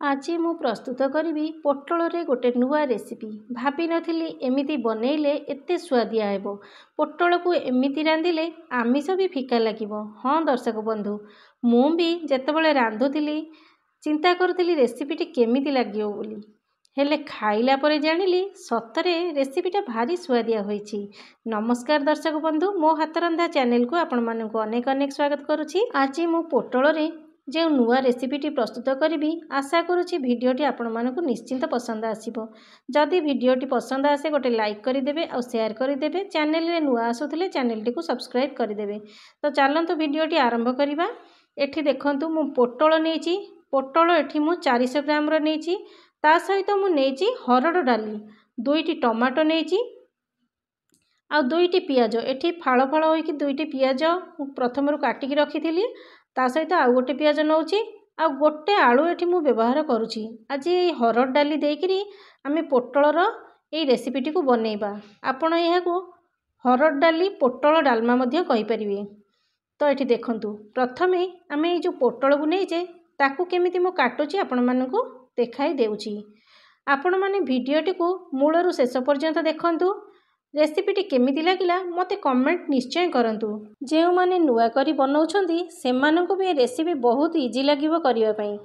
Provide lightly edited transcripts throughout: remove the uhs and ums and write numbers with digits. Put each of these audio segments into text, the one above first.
आज मु प्रस्तुत करी पोटल रे गोटे नुआ रेसिपी भाभी नथिली एमिति बनैले एते स्वादिया हेबो। पोटल को एमिति रांधिले आमिष भी फिका लागिबो। हाँ दर्शक बंधु, मु भी जेतेबेले रांधुथिली चिंता करुथिली रेसिपीटी केमिति लागियो बोली, हेले खाइला परे जानिली सतरे रेसिपीटा भारी स्वादिया होईछि। नमस्कार दर्शक बंधु, मो हाथ रंधा चैनल को आपण मानकु अनेक अनेक स्वागत करुछि। आज मु पोटल रे जो नुआ रेसिपीटी प्रस्तुत करी आशा करुछि भिडियोटी आपण मानकु निश्चिंत पसंद आसीबो। जदि भिडियोटी पसंद आसे गोटे लाइक करदेवे और शेयर करदेवे। चैनल रे नुआ आसुथिले चैनलटी को सब्सक्राइब करदेवे। तो चलंतु भिडियोटी आरंभ करिबा। एठी देखंतु मु पोटल नेछि। पोटल एठी मु 400 ग्राम रो नेछि। ता सहित मु नेछि हरड़ डाली, 2टी टमाटो नेछि आ 2टी पियाज। एठी फाळ फाळ होइकि 2टी पियाज प्रथमरु काटिकी रखिथिली। ता सहित आउ गोटे पियाज नौची आ गोटे आलू एठी मु व्यवहार करुछि। आज हरड़ डाली देकरी आमे पोटलर ए रेसिपीटी को बनैबा। आपण एहाकू हरड़ डाली पोटल डालमा मध्य कहि परिबे। तो एठी देखंतु प्रथमे आमे ए जो पोटल को नेजे ताकू केमिति मु काटुछि आपण मानकू देखाई देउछि। आपण माने भिडियोटी को मूलरु शेष पर्यंत देखंतु। रेसिपीटी केमिति लागिला मते कमेंट निश्चय करंतु। जेउ माने नुआ करी बनाउछंती सेमानंकु भी रेसिपी बहुत इजी लागिबो करिवा पई।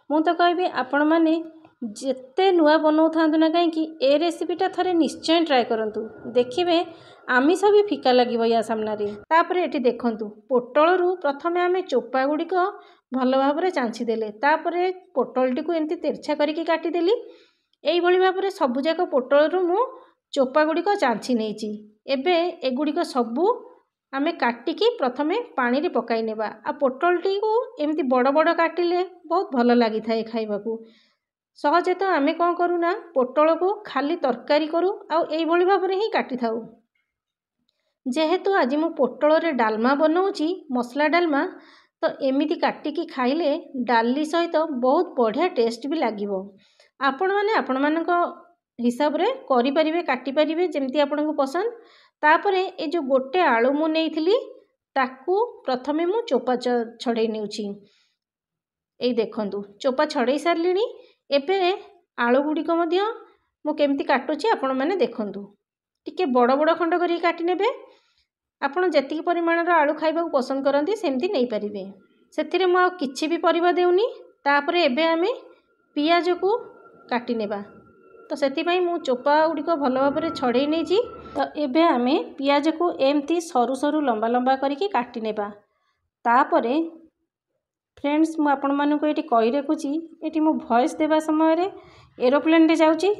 मु तो कहबी आपण माने जेते नुआ बनाउथांतु ना काहे कि ए रेसिपीटा थरे निश्चय ट्राई करंतु, देखिबे आमिष भी फिका लागिबो या सामना रे। तापरे एठी देखंतु पोटल रु प्रथमे आमे चोपा गुडी को भलो भाबरे चांछि देले। तापरे पोटलटी को एंती तेरछा करिकि काटि देली। एई भली भाबरे सबु जाक पोटल रु मु चोपा गुडी को चांछि नेछि। एबे ए गुडी को सबु आमे काटिकी प्रथमे पानी रे पकाई नेबा। आ पोटलटी को एमती बड़ बड़ काटिले बहुत भलो लागि थाए खाइबाकू। सहजे तो आमे कोन करू ना पोटल को खाली तरकारी करू आ एई भली भाबरे ही काटि थाउ। जेहेतु आज मु पोटल रे डालमा बनाउची, मसला डालमा, तो एमिति काटिकी खाइले डाली सहित बहुत बढ़िया टेस्ट भी लागिबो। आपण माने आपण मानको हिसाब रे करि परिबे, काटि परिबे जेमती आपनको पसंद। तापरे ए जो गोटे आलू मु नेइथिली ताकू प्रथमे मु चोपा छड़े नेउची। एई देखंतु चोपा छड़े सारलिनी। एबे आलू गुडी को मध्य मु केमती काटुची आपण माने देखंतु। टिके बड़ बड़ खंड करी काटि नेबे। आपण जेतिकी परिमाणर आलू खाइबाकू पसंद करंती सेमती नै परिबे। सेथिरे मु आ किछि भी परिबा देउनी। तापरे एबे आमे पियाज को काटि नेबा। तो सेति पई मु चोपा गुडी को भलो भाबरे छड़े नेछि। तो एबे आमे पियाज को एमती सरू सरू लंबा लंबा करिकि काटि नेबा। तापरे फ्रेंड्स मु आपण मानकु एठी कहि रखुची, एठी मु वॉइस देबा समय रे एरोप्लेन रे जाउची,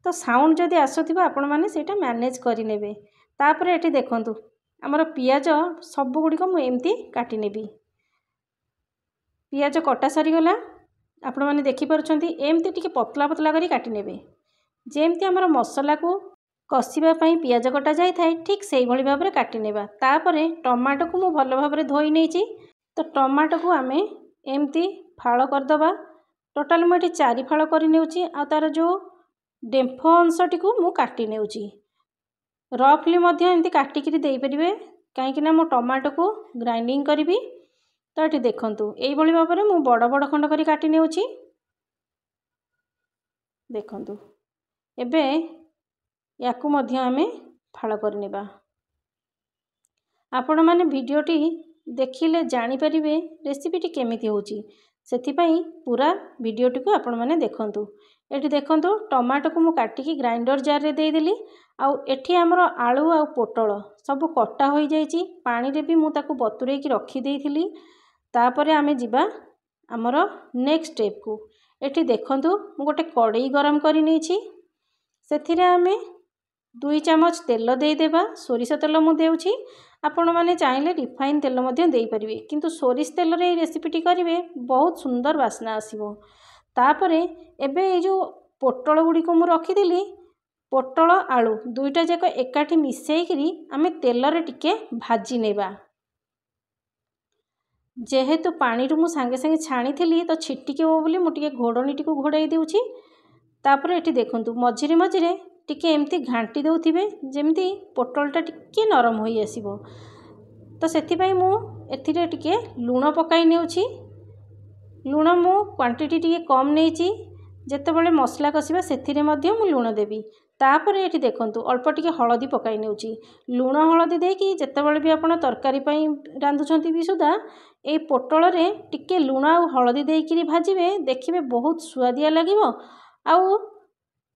तो साउंड जदि आसुथिबा आपण माने सेटा मैनेज करि नेबे। तापरे एठी देखंतु हमर पियाज सब गुडी को मु एमती काटि नेबी। पियाज कटा सरी गला। आपण माने देखि परछंती एमती टिके पतला पतला करी काटि नेबे। जेमती हमर मसला को कसिबा पई पियाज कटा जाय थाए ठीक सेही भली भाबरे काटि नेबा। तापरे टमाटो को मु भलो भाबरे धोई नेछि। तो टमाटो को आमे एमती फाळ कर दबा। टोटल मु एठी 4 फाळ करि नेउछि। आ तार जो डेम्फो अंशटी को मु काटि नेउछि। रफली मध्य एमती काटि किरि देई परिबे, काहे कि ना मु टमाटो को ग्राइंडिंग करिवि। तो एठी देखंतु एई भली भाबरे मु बड़ बड़ खंड करि काटि नेउछि। देखंतु एबे याकू मध्य आमे फाळ कर नेबा। आपण माने भिडियोटी देखिले जानि परिबे रेसिपीटी केमिति होउची। सेति पई पूरा भिडियोटी को आपण माने देखंतु। एठी देखंतु टमाटो को मु काटिकी ग्राइंडर जार रे देई देली। आउ एठी हमरो आलू आ पोटल सब कटा होई जाईची। पानी रे भी मु ताकू बतुरेई की रखी देइथिली। तापरे आमे जिबा हमरो नेक्स्ट स्टेप को। एठी देखंतु मु गोटे कड़ाई गरम करि नेछि। सेथिरे आमे 2 चमच तेल देई देबा। सोरिष तेल मु देउछि। आपण माने चाहिले रिफाइन तेल मध्य देई परिबे, किंतु सोरिष तेल रे रेसिपीटी करिवे बहुत सुंदर वासना आसीबो। तापरे एबे ए जो पोटल गुडी को मु रखी दिली, पोटल आलू दुईटा जाक एकाठी मिसेई करी आमे तेल रे टिके भाजी नेबा। जेहेतु पानी रु मु संगे संगे छाणी थिली तो छिटिके हो बोली मु टिके घोड़नीटी को घोड़ाई देउछि। तापरे एठी देखंतु मझिरे मझिरे टिके एमती घांटी देउथिबे जेमती पोटलटा टिके नरम होई आसीबो। तो सेति पई मु एथिरे टिके लूण पकाई नेउछि। लुण मु क्वांटिटी टिके कम नहीं जेतेबेले मसला कषिबा सेथिरे मध्य मु लुण देबी। तापर ये देखंतु अल्प टिके हलदी पकाई नेउची। लुण हलदी देकी जेतेबेले भी आपण तरकारी पई रांधुछंती भी सुधा ए पोटल रे टिके लुण आ हलदी देकी भाजिबे देखिबे बहुत स्वादिया लागिवो। आउ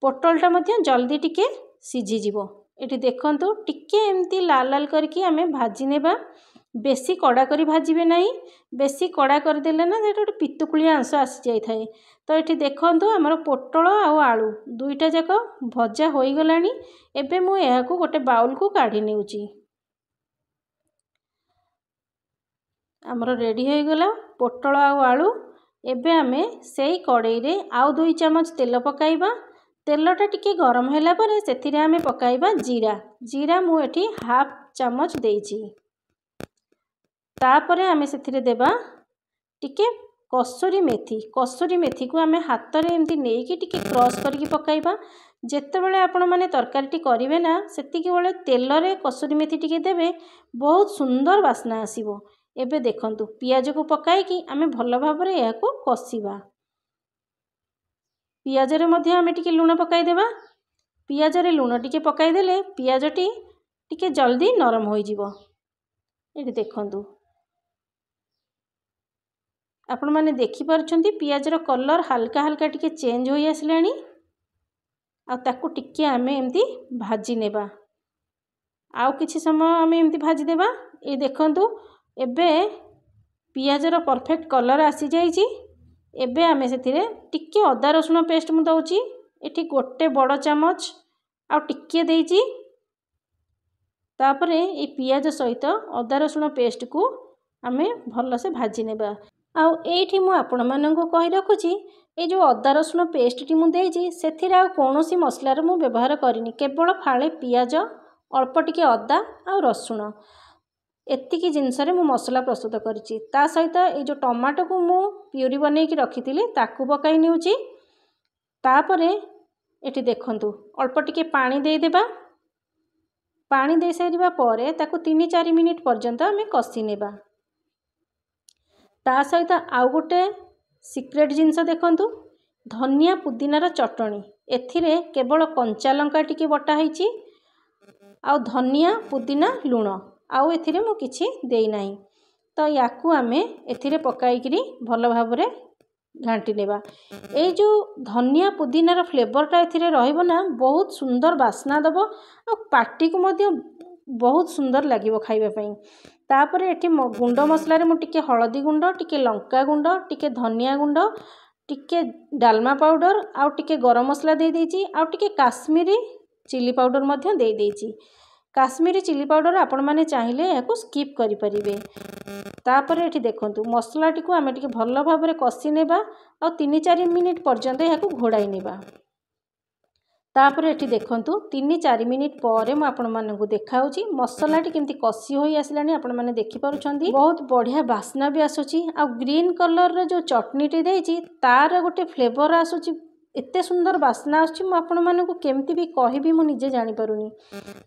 पोटलटा मध्य जल्दी टिके सिझी जीवो। एठी देखंतु टिके एमती लाल लाल करके आमे भाजी नेबा। बेसी कड़ा करी भाजिबे नहीं, बेसी कड़ा कर देले ना गोटे पितुकुलिया अंश आसी जाई थाए। तो ये देखंतु हमर पोटल आउ आलू दुईटा जाक भजा होई गलानी। एबे मु एहाकू गोटे बाउल को काढी नेउची। हमर रेडी हो गला पोटल आउ आलू। एबे आमे सेई कड़ाई रे आउ 2 चम्मच तेल पकाइबा। तेलटा टिके गरम होला परे सेथिरे आमे पकाइबा जीरा। जीरा मु एठी हाफ चम्मच देइची। तापरे आमे सेथिरे देबा टिके कसुरी मेथी। कसुरी मेथी को आमे हाथ रे एमती नेकी टिके क्रश करके पकाइबा। जेतेबेले आपण माने तरकारीटी करिवे ना सेतिके बेले तेल रे कसुरी मेथी टिके देबे बहुत सुंदर वासना आसीबो। एबे देखंतु पियाज को पकाई कि आमे भलो भाबरे याको कसिबा। पियाज रे मध्य आमे टिके लुण पकाई देबा। पियाज रे लुण टिके पकाई देले पियाजटी टिके जल्दी नरम होई जीवो। एठी देखंतु आपण माने देखि पारुछंती पियाज रो कलर हल्का हल्का टिके चेंज होई आसलानी। आ ताकू टिके आमे एमती भाजी नेबा। आउ किछि समय आमे एमती भाजी देबा। ए देखंतु एबे पियाज रो परफेक्ट कलर आसी जाईची। एबे आमे सेथिरे टिके अदा रसुण पेस्ट मु दउची। एठी गोटे बड़ चम्मच आ टिके देईची। तापरे ए पियाज सहित अदा रसुण पेस्ट को आमे भलो से भाजी नेबा। आउ एठी मु आपण मानंको कहि रखुची ए जो अदा रसुण पेस्ट टी मु देइची सेथिरे आ कोनोसी मसलार मु व्यवहार करिनी। केवल फाळे पियाज अल्प टिके अदा आ रसुण एतिकी जिनस रे मु मसला प्रस्तुत करिची। ता सहित ए जो टमाटो को मु प्यूरी बनै कि रखिथिली ताकू पकाई नेउची। तापरे एठी देखंतु अल्प टिके पानी देई देबा। पानी देई सारिबा परे ताकू 3-4 मिनिट पर्यंत आमे कसी नेबा। ता सहित आउ गोटे सिक्रेट जिनस देखंतु धनिया पुदीनार चटणी। एथिरे केवल कंचा लंका टिके बटा हैची आउ धनिया पुदीना लुण आउ एथिरे मु किछि देई नाही। तो याकू आमे एथिरे पकाई करी भलो भाबरे घांटी नेबा। ए जो धनिया पुदीनार फ्लेवरटा एथिरे रहइबो ना बहुत सुंदर बास्ना दबो आ पार्टी को मध्य बहुत सुंदर लागिबो खाइबा पई। तापरे एठी गुंड मसला रे मु टिके हळदी गुंड, टिके लंका गुंड, टिके धनिया गुंड, टिके डालमा पाउडर आउ टिके गरम मसला दे देइची। आउ टिके काश्मीरी चिली पाउडर मध्य दे देइची। काश्मीरी चिली पाउडर आपण माने चाहिले याकू स्किप करि परिबे। तापरे एठी देखंतु मसलाटी को आमे टिके भलो भाबरे कसी नेबा आउ 3-4 मिनिट पर्यंत याकू घोड़ाई नेबा। तापरे एठी देखंतु 3-4 मिनिट परे मु आपण मानकु देखाउची मसलाटी केमती कसी होई आसलानी। आपण माने देखि पारुछंती बहुत बढ़िया बास्ना भी आसुची। आ ग्रीन कलर रे जो चटनी टी देइची तार गोटे फ्लेवर आसुची। एते सुंदर बास्ना आसुची मु आपण मानकु केमती भी कहिबी मु निजे जानि पारुनी।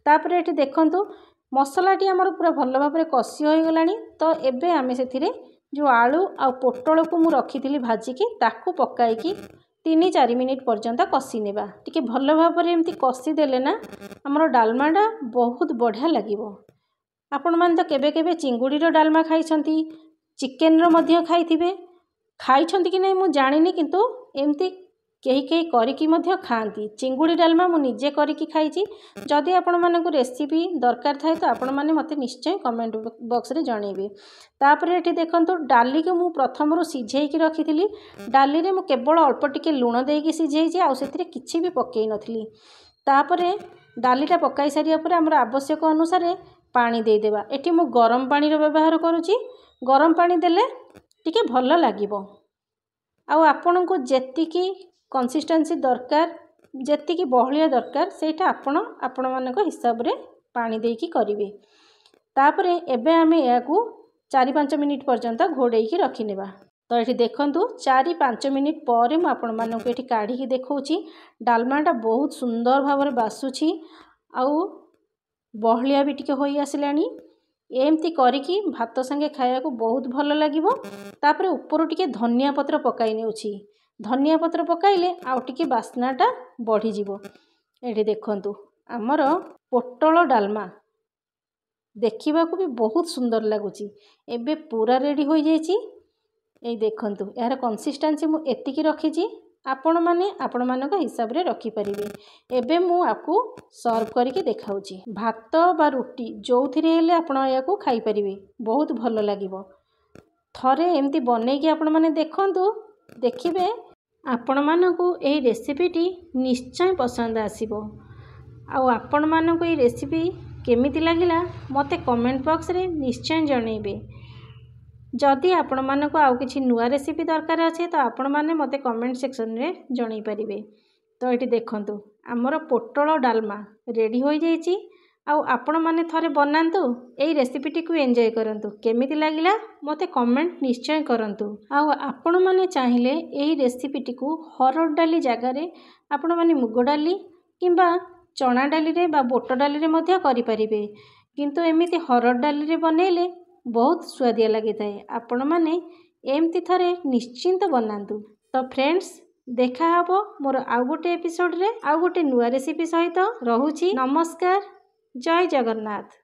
तापरे एठी देखंतु मसलाटी हमर पूरा भलो भाबरे कसी होई गलानी। तो एबे आमे सेथिरे जो आलू आ पोटल को मु रखिथिली भाजी की ताकू पकाई की 3-4 मिनिट पर्यंत कसी नेबा। टिके भलो भाबरे एमती कसी देले ना हमर डालमाटा बहुत बढ़िया लागिबो। आपण मान तो केबे केबे चिंगुड़ी रो डालमा खाइछंती, चिकेन रो मध्य खाइथिबे। खाइछंती कि नै मु जानिनी किंतु एमती केही केही करिकी मध्य खांती। चिंगुड़ी डालमा मु निजे करिकी खाइची। जदि आपण मानकु रेसिपी दरकार थाए तो आपण माने मते निश्चय कमेंट बॉक्स रे जणेबे। तापरे एठी देखंतु डाली के मु प्रथम रो सिझेई की रखिथिली। डाली रे मु केवल अल्प टिके लुण देइकी सिझेइची आउ सेथिरे किछि भी पकेई नथली। तापरे डालीटा पकाई सारिया परे हमर आवश्यक अनुसार पानी देई देबा। एठी मु गरम पानी रो व्यवहार करूची। गरम पानी देले टिके भलो लागिबो। आउ आपनको जेतिकी कंसिस्टेंसी दरकार जेतिकी बहलिया दरकार सेटा आपण मानक हिसाब रे पानी देइकी करिवे। तापरे एबे आमे याकू 4-5 मिनिट पर्यंत घोड़ेई की रखि नेबा। तो एठी देखंतु 4-5 मिनिट परे मु आपण मानक एठी काढी की देखौची। डालमाटा बहुत सुंदर भाबरे बासुची आउ बहलिया भी टिके होई आसलानी। एमती करिकी भात संगे खाया को बहुत भल लगिवो। तापरे ऊपर टिके धनिया पत्र पकाई नेउछि। धनिया पत्र पकाइले आउ टिके बास्नाटा बढ़ी जीवो। एठी देखंतु आमर पोटल डालमा देखिबा को भी बहुत सुंदर लगुची। एबे पूरा रेडी हो जाइछि। ए देखंतु यार कंसिस्टेंसी मु एतिकी रखिछि। आपण माने आपण मानक हिसाब रे रखी परिबे। एबे मु आपको सर्व करके देखाउछि। भात बा रुटी जोथिरे हेले आपण याकू खाई परिबे, बहुत भल लागिवो। थरे एमती बनेकी आपण माने देखंतु, देखिबे आपण मानकू एही रेसिपीटी निश्चय पसंद आसीबो। आ आपण मानकू एही रेसिपी केमिति लागिला मते कमेंट बॉक्स रे निश्चय जणैबे। जदि आपण मानकू आउ किछि नुआ रेसिपी दरकार अछि तो आपण माने मते कमेंट सेक्शन रे जणै परिबे। तो एठी देखंतु हमर पोटल डालमा रेडी हो जाइछि। आउ आपण माने थरे बनांतु, एही रेसिपीटी को एन्जॉय करंतु। केमिति लागिला मते कमेंट निश्चय करंतु। आउ आपण माने चाहिले एही रेसिपीटी को हरड़ डाली जगह रे आपण माने मुग डाली किंबा चना डाली रे बा बोट डाली रे मध्य करि परिबे। किंतु एमिति हरड़ डाली रे बनेले बहुत स्वादिया लगी थाए। आपण माने एमती थरे निश्चिंत बनांतु। तो फ्रेंड्स देखा हबो मोर आउ गोटे एपिसोड रे आउ गोटे नुआ रेसिपी सहित। रहुछि नमस्कार, जय जगन्नाथ।